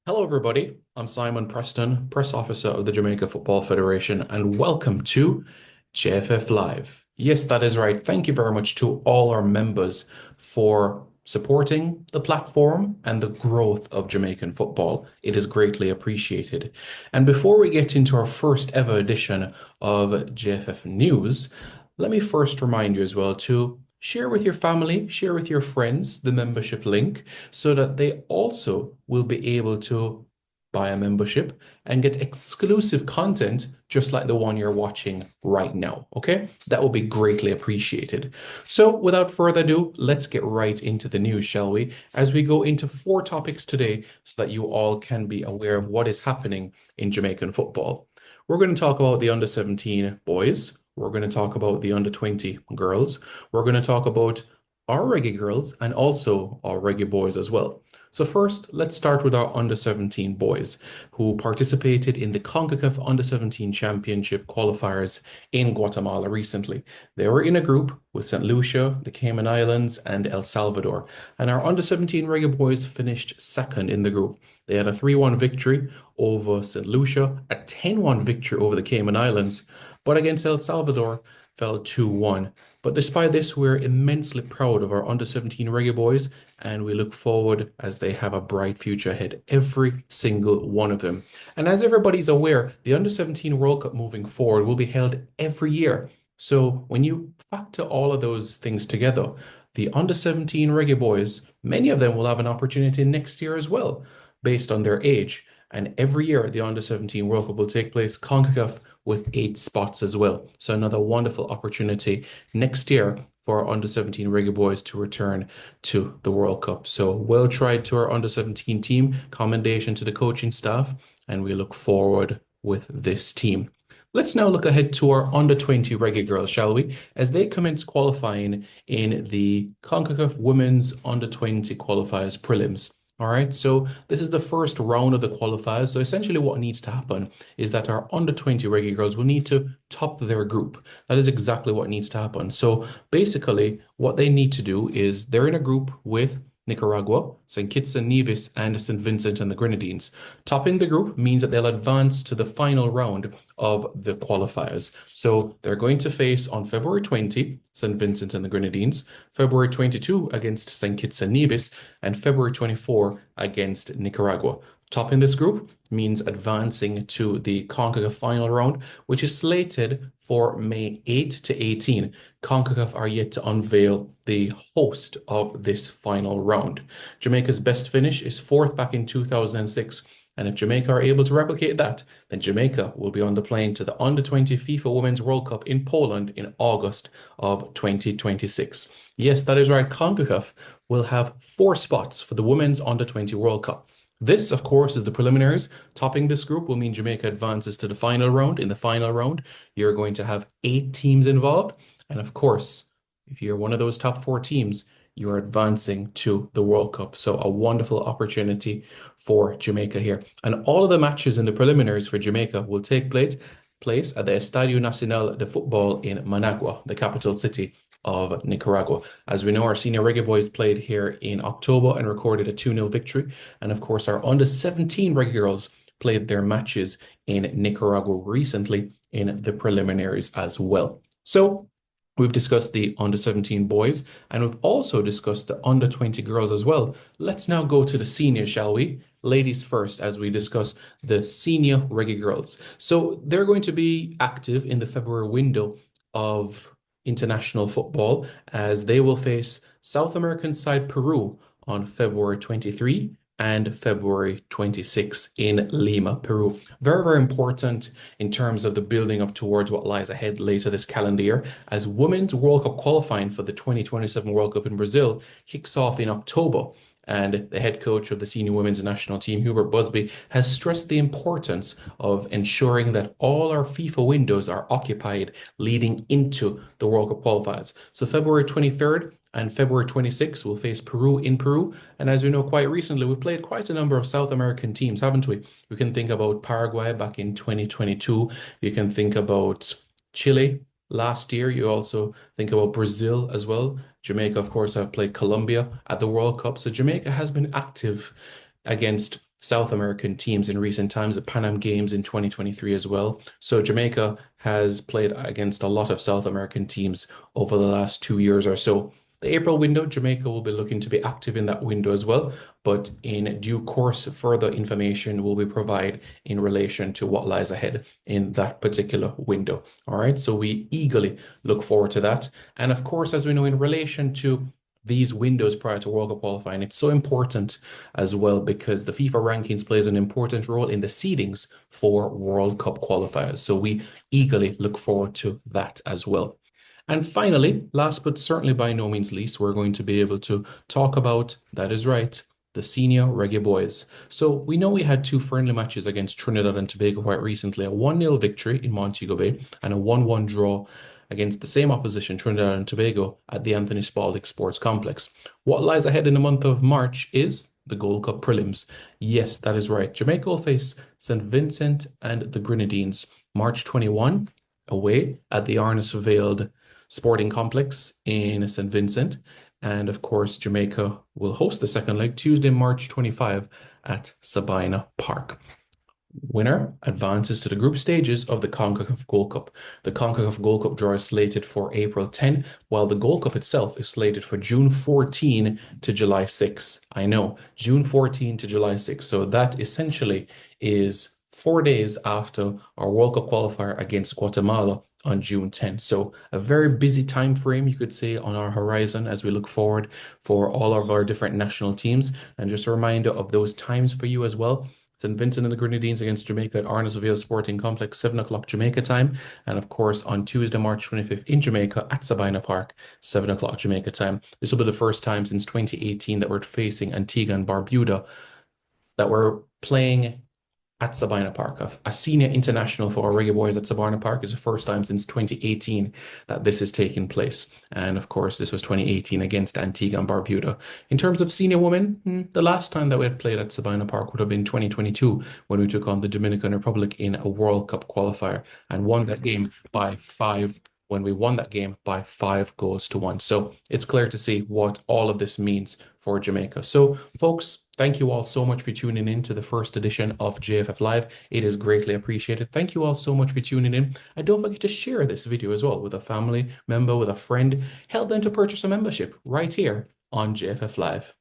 Hello, everybody. I'm Simon Preston, Press Officer of the Jamaica Football Federation, and welcome to JFF Live. Yes, that is right. Thank you very much to all our members for supporting the platform and the growth of Jamaican football. It is greatly appreciated. And before we get into our first ever edition of JFF News, let me first remind you as well to share with your family, share with your friends the membership link so that they also will be able to buy a membership and get exclusive content just like the one you're watching right now. Okay, that will be greatly appreciated. So, without further ado, let's get right into the news, shall we? As we go into four topics today so that you all can be aware of what is happening in Jamaican football. We're going to talk about the under 17 boys. We're going to talk about the under 20 girls. We're going to talk about our Reggae Girls and also our Reggae Boys as well. So first, let's start with our under 17 boys who participated in the CONCACAF under 17 championship qualifiers in Guatemala recently. They were in a group with St. Lucia, the Cayman Islands, and El Salvador. And our under 17 Reggae Boys finished second in the group. They had a 3-1 victory over St. Lucia, a 10-1 victory over the Cayman Islands, but against El Salvador fell 2-1. But despite this, we're immensely proud of our under 17 Reggae Boys, and we look forward as they have a bright future ahead, every single one of them. And as everybody's aware, the under 17 World Cup moving forward will be held every year. So when you factor all of those things together, the under 17 Reggae Boys, many of them will have an opportunity next year as well, based on their age. And every year, the under 17 World Cup will take place. CONCACAF with 8 spots as well. So another wonderful opportunity next year for our under 17 Reggae Boys to return to the World Cup. So well tried to our under 17 team. Commendation to the coaching staff, and we look forward with this team. Let's now look ahead to our under 20 Reggae Girls, shall we? As they commence qualifying in the CONCACAF Women's Under 20 Qualifiers Prelims. All right, so this is the first round of the qualifiers. So essentially, what needs to happen is that our under 20 Reggae Girls will need to top their group. That is exactly what needs to happen. So basically, what they need to do is they're in a group with Nicaragua, St. Kitts and Nevis, and St. Vincent and the Grenadines. Topping the group means that they'll advance to the final round of the qualifiers. So they're going to face on February 20, St. Vincent and the Grenadines, February 22 against St. Kitts and Nevis, and February 24 against Nicaragua. Topping this group means advancing to the CONCACAF final round, which is slated for May 8 to 18. CONCACAF are yet to unveil the host of this final round. Jamaica's best finish is fourth back in 2006. And if Jamaica are able to replicate that, then Jamaica will be on the plane to the Under 20 FIFA Women's World Cup in Poland in August of 2026. Yes, that is right. CONCACAF will have 4 spots for the Women's Under 20 World Cup. This, of course, is the preliminaries. Topping this group will mean Jamaica advances to the final round. In the final round, you're going to have 8 teams involved. And of course, if you're one of those top 4 teams, you are advancing to the World Cup. So a wonderful opportunity for Jamaica here. And all of the matches in the preliminaries for Jamaica will take place at the Estadio Nacional de Football in Managua, the capital city of Nicaragua. As we know, our senior Reggae Boys played here in October and recorded a 2-0 victory. And of course, our under 17 Reggae Girls played their matches in Nicaragua recently in the preliminaries as well. So we've discussed the under 17 boys, and we've also discussed the under 20 girls as well. Let's now go to the seniors, shall we? Ladies first, as we discuss the senior Reggae Girls. So they're going to be active in the February window of international football as they will face South American side Peru on February 23 and February 26 in Lima, Peru. Very, very important in terms of the building up towards what lies ahead later this calendar year, as Women's World Cup qualifying for the 2027 World Cup in Brazil kicks off in October. And the head coach of the senior women's national team, Hubert Busby, has stressed the importance of ensuring that all our FIFA windows are occupied leading into the World Cup qualifiers. So February 23rd and February 26th will face Peru in Peru. And as you know, quite recently, we've played quite a number of South American teams, haven't we? We can think about Paraguay back in 2022. You can think about Chile last year. You also think about Brazil as well. Jamaica, of course, have played Colombia at the World Cup. So Jamaica has been active against South American teams in recent times, the Pan Am Games in 2023 as well. So Jamaica has played against a lot of South American teams over the last 2 years or so. The April window, Jamaica will be looking to be active in that window as well, but in due course, further information will be provided in relation to what lies ahead in that particular window. All right, so we eagerly look forward to that. And of course, as we know, in relation to these windows prior to World Cup qualifying, it's so important as well because the FIFA rankings plays an important role in the seedings for World Cup qualifiers. So we eagerly look forward to that as well. And finally, last but certainly by no means least, we're going to be able to talk about, that is right, the senior Reggae Boys. So we know we had two friendly matches against Trinidad and Tobago quite recently, a 1-0 victory in Montego Bay and a 1-1 draw against the same opposition, Trinidad and Tobago, at the Anthony Spalding Sports Complex. What lies ahead in the month of March is the Gold Cup prelims. Yes, that is right. Jamaica will face St. Vincent and the Grenadines, March 21, away at the Arnes Veiled Sporting Complex in St. Vincent. And of course, Jamaica will host the second leg Tuesday, March 25 at Sabina Park. Winner advances to the group stages of the CONCACAF Gold Cup. The CONCACAF Gold Cup draw is slated for April 10, while the Gold Cup itself is slated for June 14 to July 6. I know, June 14 to July 6. So that essentially is 4 days after our World Cup qualifier against Guatemala on June 10th. So a very busy time frame, you could say, on our horizon as we look forward for all of our different national teams. And just a reminder of those times for you as well. St. Vincent and the Grenadines against Jamaica at Arnes Veiled Sporting Complex, 7 o'clock Jamaica time. And of course, on Tuesday, March 25th in Jamaica at Sabina Park, 7 o'clock Jamaica time. This will be the first time since 2018 that we're facing Antigua and Barbuda, that we're playing at Sabina Park. A senior international for our Reggae Boys at Sabina Park is the first time since 2018 that this is taking place. And of course, this was 2018 against Antigua and Barbuda. In terms of senior women, the last time that we had played at Sabina Park would have been 2022 when we took on the Dominican Republic in a World Cup qualifier and won that game by 5 when we won that game by 5 goals to 1. So it's clear to see what all of this means for Jamaica. So folks, thank you all so much for tuning in to the first edition of JFF Live. It is greatly appreciated. Thank you all so much for tuning in. And don't forget to share this video as well with a family member, with a friend. Help them to purchase a membership right here on JFF Live.